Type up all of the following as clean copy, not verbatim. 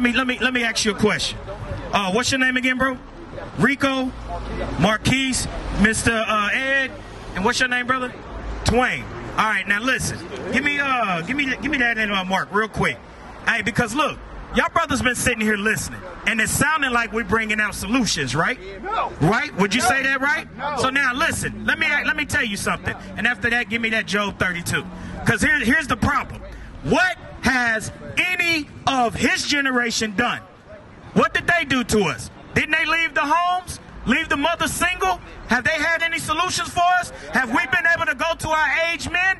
Let me ask you a question. What's your name again, bro? Rico, Marquise, Mr. Ed, and what's your name, brother? Twain. All right, now listen. Give me that in Mark real quick. Hey, because look, y'all brothers been sitting here listening, and it's sounding like we're bringing out solutions, right? No. Right? Would you say that, right? No. So now listen. Let me tell you something, and after that, give me that Job 32. Because here's the problem. What has any of his generation done? What did they do to us? Didn't they leave the homes? Leave the mothers single? Have they had any solutions for us? Have we been able to go to our aged men?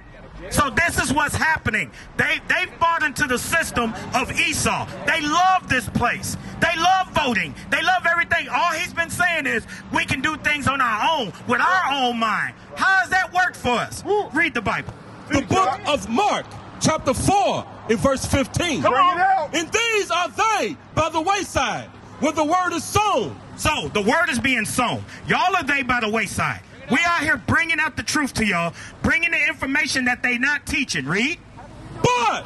So this is what's happening. They've bought into the system of Esau. They love this place. They love voting. They love everything. All he's been saying is we can do things on our own, with our own mind. How does that work for us? Read the Bible. The book of Mark, chapter 4, in verse 15. Come on. And these are they by the wayside, where the word is sown. So the word is being sown. Y'all are they by the wayside. We out here bringing out the truth to y'all, bringing the information that they not teaching. Read. But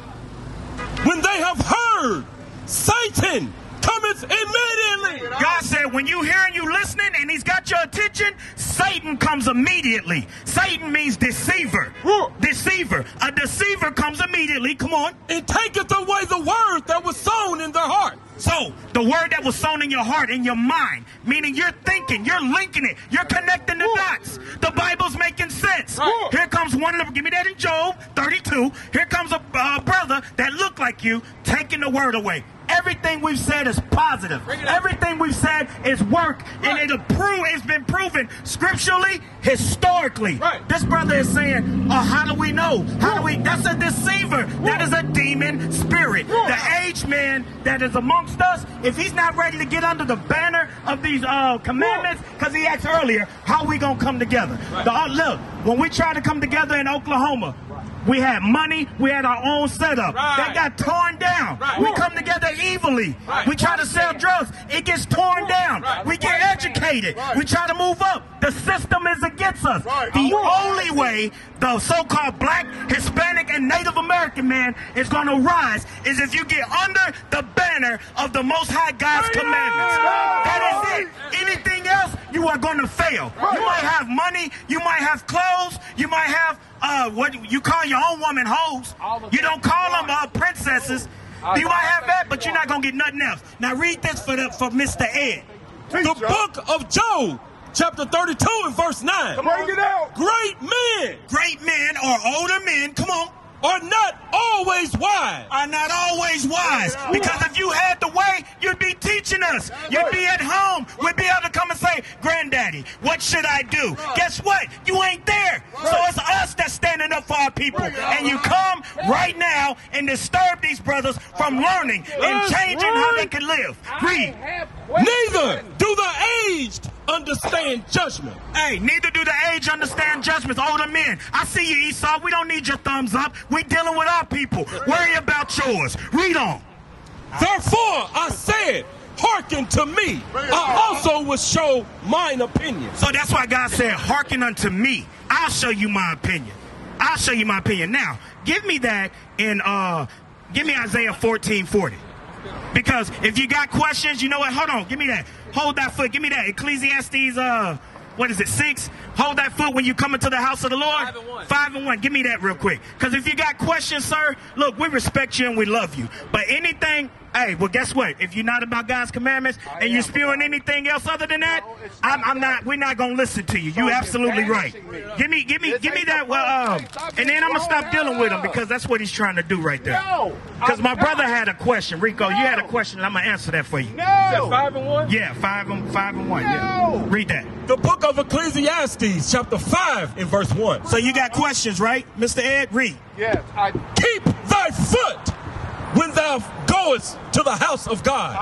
when they have heard, Satan cometh immediately. God said when you hear and you listening and he's got your attention, Satan comes immediately. Satan means deceiver. Deceiver. A deceiver comes immediately. Come on. And taketh away the word that was sown in their heart. So, the word that was sown in your heart, in your mind, meaning you're thinking, you're linking it, you're connecting the dots. The Bible's making sense. Here comes one of them, give me that in Job 32. Here comes a brother that looked like you, taking the word away. Everything we've said is positive. Everything we've said is work. And it's been proven scripturally, historically. This brother is saying, how do we know? That's a deceiver. That is a demon spirit. The aged man that is amongst us, if he's not ready to get under the banner of these commandments, because he asked earlier, how are we going to come together? Look, when we tried to come together in Oklahoma, we had money. We had our own setup. They got torn down. We come together evilly. We try to sell drugs. It gets torn down. We get educated. We try to move up. The system is against us. The only way the so-called black, Hispanic, and Native American man is going to rise is if you get under the banner of the Most High God's commandments. That is it. Anything else, you are going to fail. You might have money. You might have clothes. You might have what you call your own woman hoes. You don't call them princesses. You might have that, but you're not going to get nothing else. Now read this for Mr. Ed. The book of Job, chapter 32 and verse 9. Bring it out. Great men or older men, come on, are not always wise. Because if you had the way, you'd be teaching us. You'd be at home. We'd be able to come and say, Granddaddy, what should I do? Guess what? You ain't there. So it's us that's standing up for our people. And you come right now and disturb these brothers from learning and changing how they can live. Read. Neither do the aged understand judgment. Hey, neither do the aged understand judgments. Older men. I see you, Esau. We don't need your thumbs up. We dealing with our people. Worry about yours. Read on. Therefore, I said, hearken to me. I also will show mine opinion. So that's why God said, hearken unto me. I'll show you my opinion. I'll show you my opinion. Now, give me that in, give me Isaiah 14:40. Because if you got questions, you know what? Hold on. Give me that. Hold that foot. Give me that. Ecclesiastes, what is it, 6? Hold that foot when you come into the house of the Lord. 5 and 1. Give me that real quick. Because if you got questions, sir, look, we respect you and we love you. But anything, hey, well, guess what? If you're not about God's commandments and you're spewing anything else other than that, we're not going to listen to you. You're absolutely right. Give me that, and then I'm going to stop dealing with him because that's what he's trying to do right there. Because my brother had a question. Rico, you had a question, and I'm going to answer that for you. No. 5 and 1? Yeah, 5 and 1. Yeah. Read that. The book of Ecclesiastes, chapter 5 and verse 1. So you got questions, right, Mr. Ed? Read. Yes. Keep thy foot when thou goest to the house of God,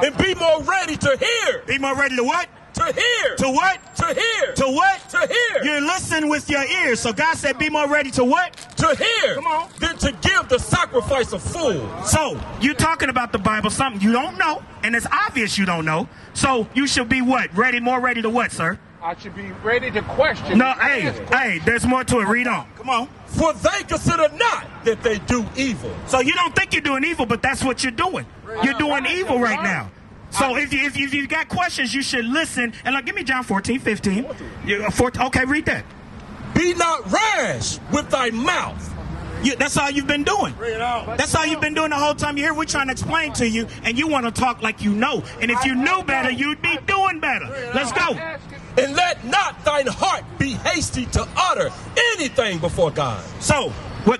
and be more ready to hear. Be more ready to what? To hear. To what? To hear. To what? To hear. You listen with your ears. So God said, be more ready to what? To hear. Come on. Than to give the sacrifice of fools. So you talking about the Bible, something you don't know, and it's obvious you don't know. So you should be what? Ready, more ready to what, sir? I should be ready to question. No, hey, there's more to it. Read on. Come on. For they consider not that they do evil. So you don't think you're doing evil, but that's what you're doing. You're doing evil right now. So if you've got questions, you should listen. And like, give me John 14:15. Okay, read that. Be not rash with thy mouth. That's all you've been doing. That's all you've been doing the whole time you're here. We're trying to explain to you, and you want to talk like you know. And if you knew better, you'd be doing better. Let's go. And let not thine heart be hasty to utter anything before God. So,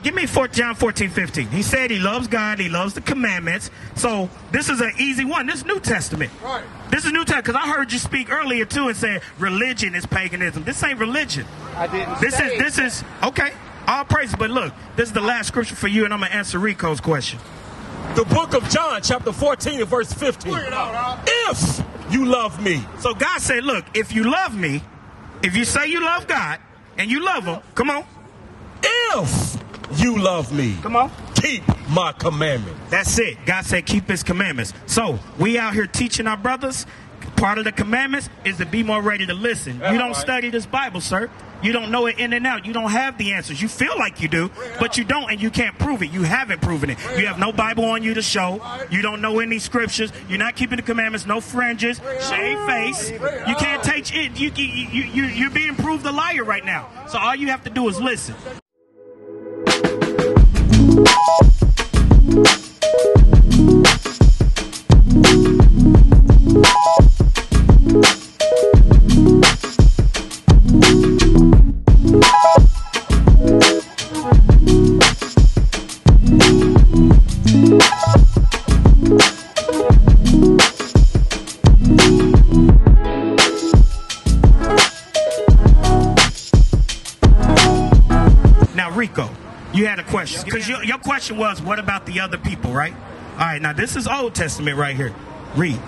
give me John 14:15. He said he loves God, he loves the commandments. So this is an easy one. This is New Testament. Right. This is New Testament, because I heard you speak earlier too and said religion is paganism. This ain't religion. I didn't. This is okay. All praise. But look, this is the last scripture for you, and I'm gonna answer Rico's question. The book of John, chapter 14 and verse 15. If you love me. So God said, look, if you love me, if you say you love God and you love him, come on. If you love me, come on, keep my commandments. That's it. God said keep his commandments. So we out here teaching our brothers. Part of the commandments is to be more ready to listen. You don't study this Bible, sir. You don't know it in and out. You don't have the answers. You feel like you do, but you don't, and you can't prove it. You haven't proven it. You have no Bible on you to show. You don't know any scriptures. You're not keeping the commandments. No fringes. Shave face. You can't teach it. You're being proved a liar right now. So all you have to do is listen. Rico, you had a question, because your question was, what about the other people, right? All right, now this is Old Testament right here. Read.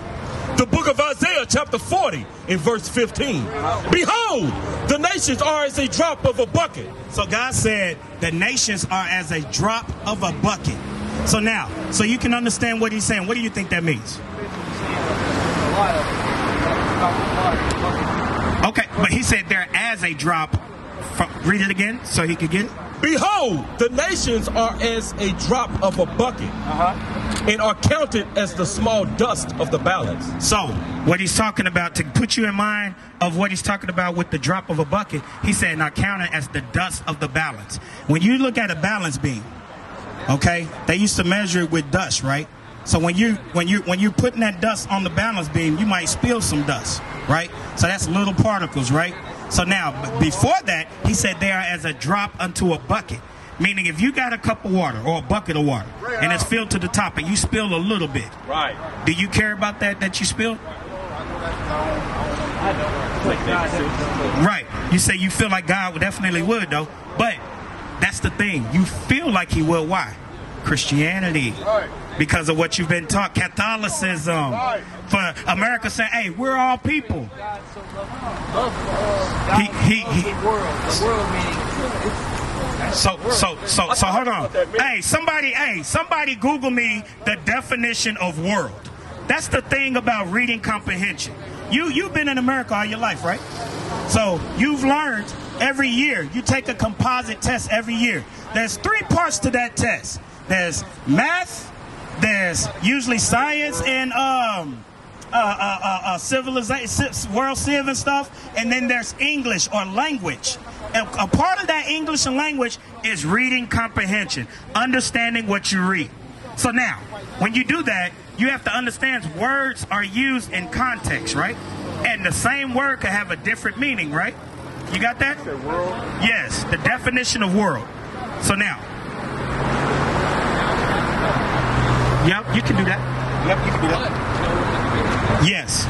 The book of Isaiah, chapter 40, in verse 15. Behold, the nations are as a drop of a bucket. So God said the nations are as a drop of a bucket. So now, so you can understand what he's saying. What do you think that means? Okay, but he said they're as a drop. Read it again so he could get it. Behold, the nations are as a drop of a bucket, and are counted as the small dust of the balance. So, what he's talking about, to put you in mind of what he's talking about with the drop of a bucket, he said, now counted as the dust of the balance. When you look at a balance beam, okay, they used to measure it with dust, right? So when you're putting that dust on the balance beam, you might spill some dust, right? So that's little particles, right? So now, before that, he said they are as a drop unto a bucket. Meaning if you got a cup of water or a bucket of water and it's filled to the top and you spill a little bit. Right. Do you care about that you spilled? Right. You say you feel like God definitely would, though. But that's the thing. You feel like he will. Why? Christianity. Right. Because of what you've been taught. Catholicism. Right. For America saying, hey, we're all people. So hold on. Hey, somebody Google me the definition of world. That's the thing about reading comprehension. You've been in America all your life, right? So you've learned every year. You take a composite test every year. There's 3 parts to that test. There's math, there's usually science, and civilization, world civ and stuff, and then there's English or language. And a part of that English and language is reading comprehension, understanding what you read. So now, when you do that, you have to understand words are used in context, right? And the same word could have a different meaning, right? You got that? Yes, the definition of world. So now, yep, you can do that. Yep, you can do that. Yes.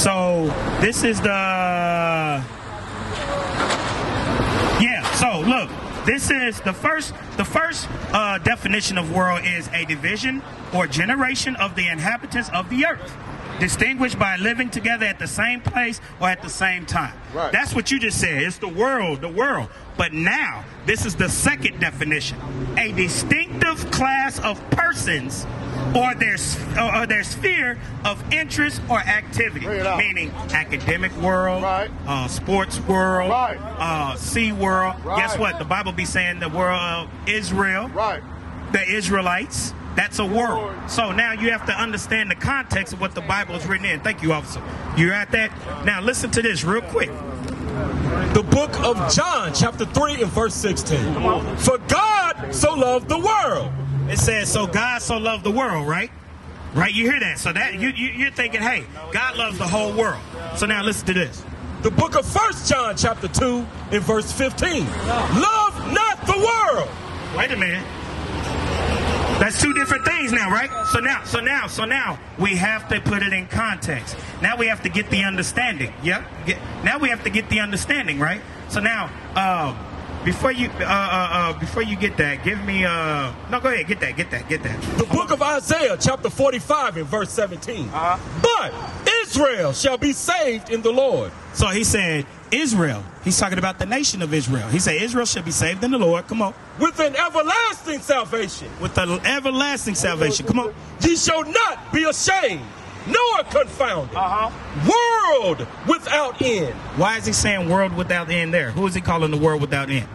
So this is the, so look, this is the first definition of world is a division or generation of the inhabitants of the earth, distinguished by living together at the same place or at the same time. Right. That's what you just said. It's the world. But now, this is the second definition. A distinctive class of persons or their sphere of interest or activity, meaning academic world, sports world, sea world. Guess what? The Bible be saying the world of Israel, the Israelites. That's a world. So now you have to understand the context of what the Bible is written in. Thank you, officer. You at that? Now listen to this real quick. The book of John, chapter 3 and verse 16. For God so loved the world. It says, so God so loved the world, right? Right, you hear that? So that you're thinking, hey, God loves the whole world. So now listen to this. The book of 1 John, chapter 2 and verse 15. Love not the world. Wait a minute. That's two different things now, right? So now we have to put it in context. Now we have to get the understanding. Yep. Now we have to get the understanding, right? So now, before you get that, give me no, go ahead, get that. The book of Isaiah, chapter 45 and verse 17. But Israel shall be saved in the Lord. So he said Israel. He's talking about the nation of Israel. He said Israel shall be saved in the Lord. Come on. With an everlasting salvation. With an everlasting salvation. Come on. Ye shall not be ashamed, nor confounded. World without end. Why is he saying world without end there? Who is he calling the world without end?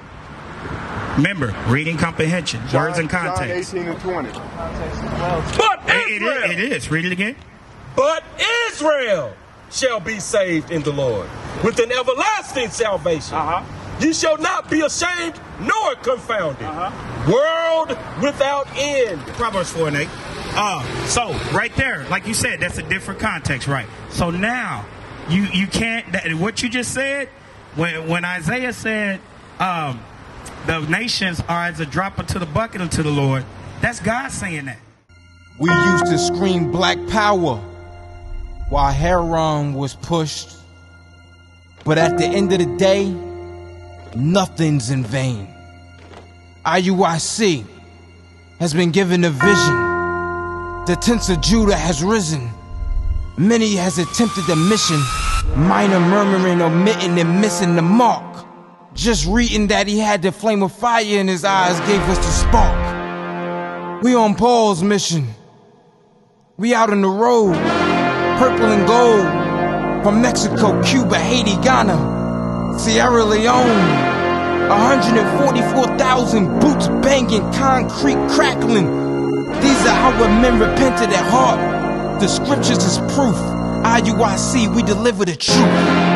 Remember, reading comprehension, words and context. John 18 and 20. But Israel. It is. Read it again. But Israel shall be saved in the Lord with an everlasting salvation. You shall not be ashamed nor confounded. World without end. Proverbs 4 and 8. So right there, like you said, that's a different context, right? So now you can't. What you just said, when Isaiah said the nations are as a drop into the bucket unto the Lord, that's God saying that. We used to scream black power while Heron was pushed. But at the end of the day, nothing's in vain. IUIC has been given a vision. The tents of Judah has risen. Many has attempted the mission. Minor murmuring, omitting, and missing the mark. Just reading that he had the flame of fire in his eyes gave us the spark. We on Paul's mission. We out on the road. Purple and gold. From Mexico, Cuba, Haiti, Ghana, Sierra Leone. 144,000 boots banging, concrete crackling. These are our men repented at heart. The scriptures is proof. IUIC, we deliver the truth.